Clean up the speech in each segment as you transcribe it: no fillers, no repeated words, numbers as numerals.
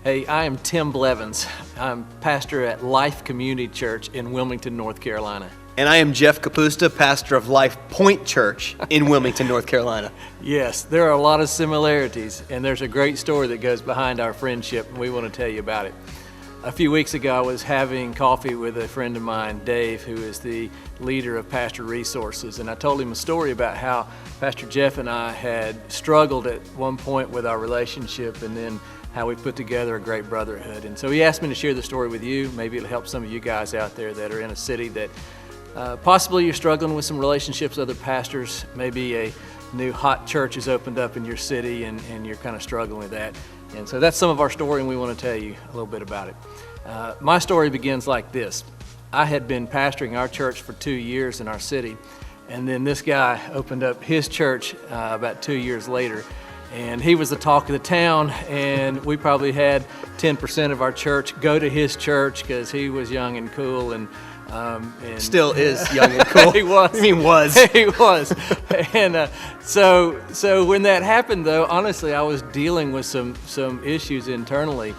Hey, I am Tim Blevins. I'm pastor at Life Community Church in Wilmington, North Carolina. And I am Jeff Kapusta, pastor of Lifepoint Church in Wilmington, North Carolina. Yes, there are a lot of similarities, and there's a great story that goes behind our friendship, and we want to tell you about it. A few weeks ago, I was having coffee with a friend of mine, Dave, who is the leader of Pastor Resources, and I told him a story about how Pastor Jeff and I had struggled at one point with our relationship, and then how we put together a great brotherhood. And so he asked me to share the story with you. Maybe it'll help some of you guys out there that are in a city that possibly you're struggling with some relationships with other pastors. Maybe a new hot church has opened up in your city and you're kind of struggling with that. And so that's some of our story, and we want to tell you a little bit about it. My story begins like this. I had been pastoring our church for 2 years in our city, and then this guy opened up his church about 2 years later. And he was the talk of the town, and we probably had 10% of our church go to his church because he was young and cool, and still is young and cool. He was. I mean, was. He was. And so when that happened, though, honestly, I was dealing with some issues internally,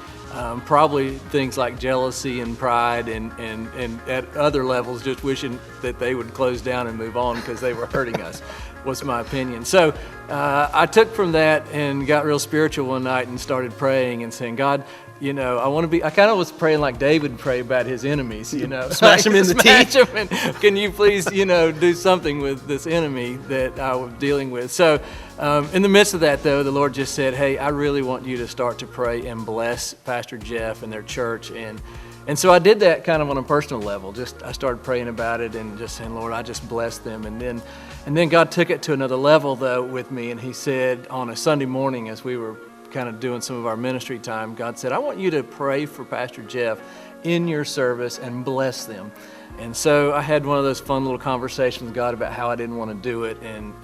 probably things like jealousy and pride, and at other levels, just wishing that they would close down and move on because they were hurting us. Was my opinion. So I took from that and got real spiritual one night and started praying and saying, God, I kind of was praying like David prayed about his enemies, Smash them in the teeth. Smash them, and can you please, do something with this enemy that I was dealing with. So in the midst of that, though, the Lord just said, hey, I really want you to start to pray and bless Pastor Jeff and their church. And so I did that kind of on a personal level. I started praying about it and just saying, Lord, I just bless them. And then God took it to another level, though, with me. And he said on a Sunday morning, as we were kind of doing some of our ministry time, God said, I want you to pray for Pastor Jeff in your service and bless them. And so I had one of those fun little conversations with God about how I didn't want to do it. And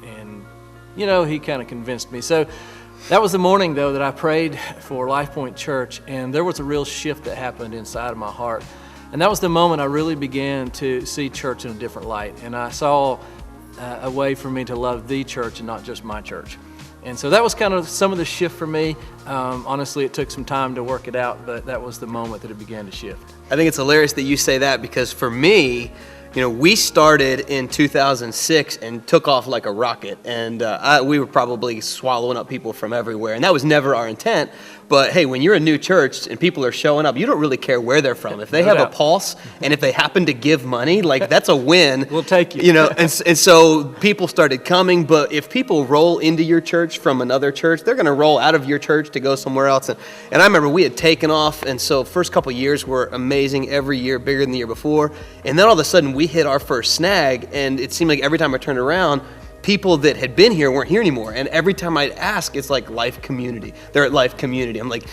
he kind of convinced me. So that was the morning, though, that I prayed for Lifepoint Church, and there was a real shift that happened inside of my heart. And that was the moment I really began to see church in a different light. And I saw a way for me to love the church and not just my church. And so that was kind of some of the shift for me. Honestly, it took some time to work it out, but that was the moment that it began to shift. I think it's hilarious that you say that, because for me, we started in 2006 and took off like a rocket, and we were probably swallowing up people from everywhere, and that was never our intent. But hey, when you're a new church and people are showing up, you don't really care where they're from. If they have a pulse and if they happen to give money, like, that's a win. We'll take you. And so people started coming. But if people roll into your church from another church, they're going to roll out of your church to go somewhere else. And I remember we had taken off, and so first couple years were amazing, every year bigger than the year before. And then all of a sudden we hit our first snag, and it seemed like every time I turned around, people that had been here weren't here anymore. And every time I'd ask, it's like Life Community. They're at Life Community. I'm like,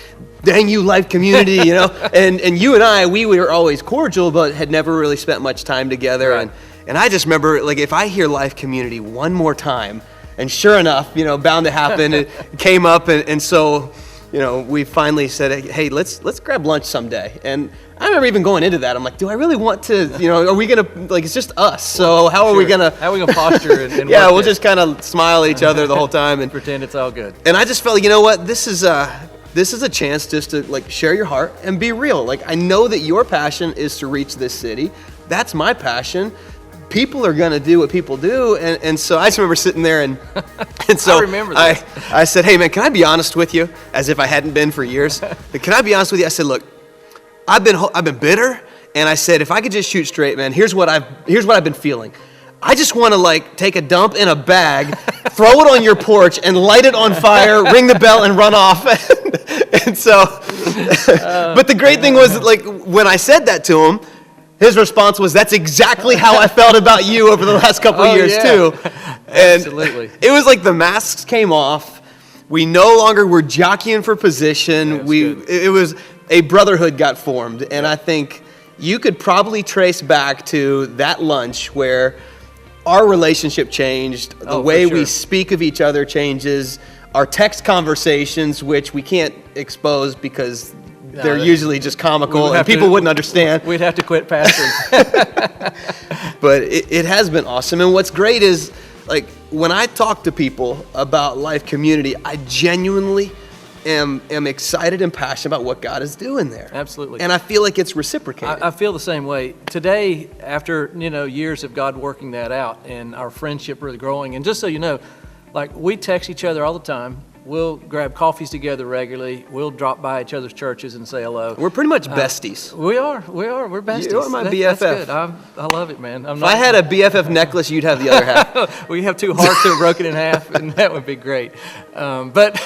dang you, Life Community, And you and I, we were always cordial, but had never really spent much time together. Right. And I just remember, like, if I hear Life Community one more time, and sure enough, bound to happen, it came up. And so, we finally said, hey, let's grab lunch someday. And I remember even going into that, I'm like, do I really want to, are we going to, like, it's just us. So how are we going to posture and yeah, we'll just kind of smile at each other the whole time and pretend it's all good. And I just felt, you know what, this is a chance just to, like, share your heart and be real. Like, I know that your passion is to reach this city. That's my passion. People are going to do what people do. And so I just remember sitting there and so I remember that. I said, hey man, can I be honest with you? As if I hadn't been for years. Can I be honest with you? I said, look, I've been bitter. And I said, if I could just shoot straight, man, here's what I've been feeling. I just want to, like, take a dump in a bag, throw it on your porch and light it on fire, ring the bell and run off. And so, but the great thing was, like, when I said that to him, his response was, that's exactly how I felt about you over the last couple of years, too. And absolutely. It was like the masks came off. We no longer were jockeying for position. It was a brotherhood got formed. And I think you could probably trace back to that lunch where our relationship changed. The way we speak of each other changes. Our text conversations, which we can't expose because they're usually just comical and people wouldn't understand. We'd have to quit pastoring. But it has been awesome. And what's great is, like, when I talk to people about Life Community, I genuinely am excited and passionate about what God is doing there. Absolutely. And I feel like it's reciprocated. I feel the same way. Today, after, years of God working that out and our friendship really growing, and just so you know, like, we text each other all the time. We'll grab coffees together regularly. We'll drop by each other's churches and say hello. We're pretty much besties. We are. We're besties. You're my That's BFF. good. I love it, man. If I had a BFF necklace, you'd have the other half. We have two hearts that are broken in half, and that would be great. But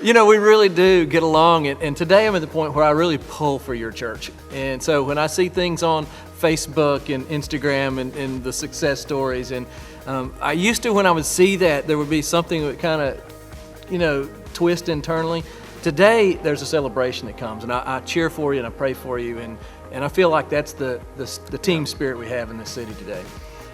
we really do get along. And today I'm at the point where I really pull for your church. And so when I see things on Facebook and Instagram and the success stories, and I used to, when I would see that, there would be something that kind of, twist internally. Today, there's a celebration that comes, and I cheer for you and I pray for you, and I feel like that's the team spirit we have in this city today.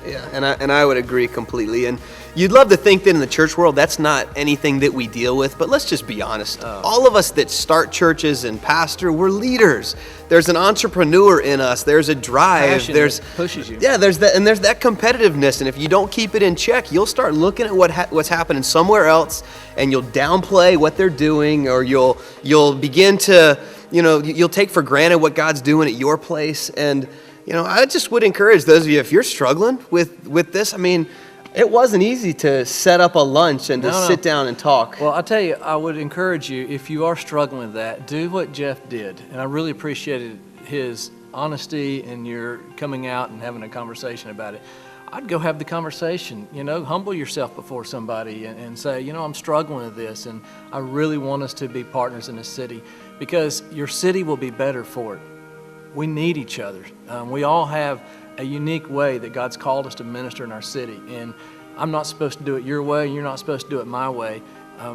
Yeah, and I would agree completely. And you'd love to think that in the church world, that's not anything that we deal with, but let's just be honest. All of us that start churches and pastor, we're leaders. There's an entrepreneur in us. There's a drive. Passion There's that pushes you. Yeah, there's that competitiveness, and if you don't keep it in check, you'll start looking at what's happening somewhere else, and you'll downplay what they're doing, or you'll begin to, you'll take for granted what God's doing at your place. And I just would encourage those of you, if you're struggling with this, I mean, it wasn't easy to set up a lunch and to sit down and talk. Well, I'll tell you, I would encourage you, if you are struggling with that, do what Jeff did. And I really appreciated his honesty and your coming out and having a conversation about it. I'd go have the conversation, humble yourself before somebody and say, I'm struggling with this, and I really want us to be partners in this city, because your city will be better for it. We need each other. We all have a unique way that God's called us to minister in our city. And I'm not supposed to do it your way, and you're not supposed to do it my way.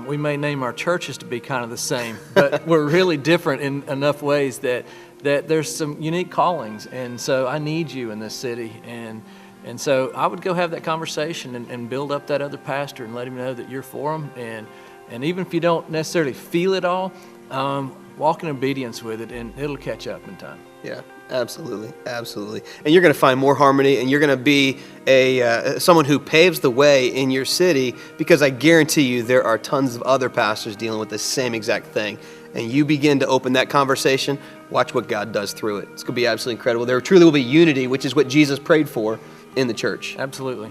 We may name our churches to be kind of the same, but we're really different in enough ways that there's some unique callings. And so I need you in this city. And so I would go have that conversation and build up that other pastor and let him know that you're for him. And even if you don't necessarily feel it all, walk in obedience with it, and it'll catch up in time. Yeah, absolutely. And you're going to find more harmony, and you're going to be someone who paves the way in your city, because I guarantee you there are tons of other pastors dealing with the same exact thing. And you begin to open that conversation, watch what God does through it. It's going to be absolutely incredible. There truly will be unity, which is what Jesus prayed for in the church. Absolutely.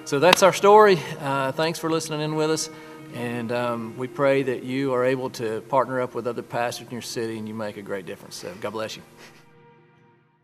So that's our story. Thanks for listening in with us. And we pray that you are able to partner up with other pastors in your city and you make a great difference. So God bless you.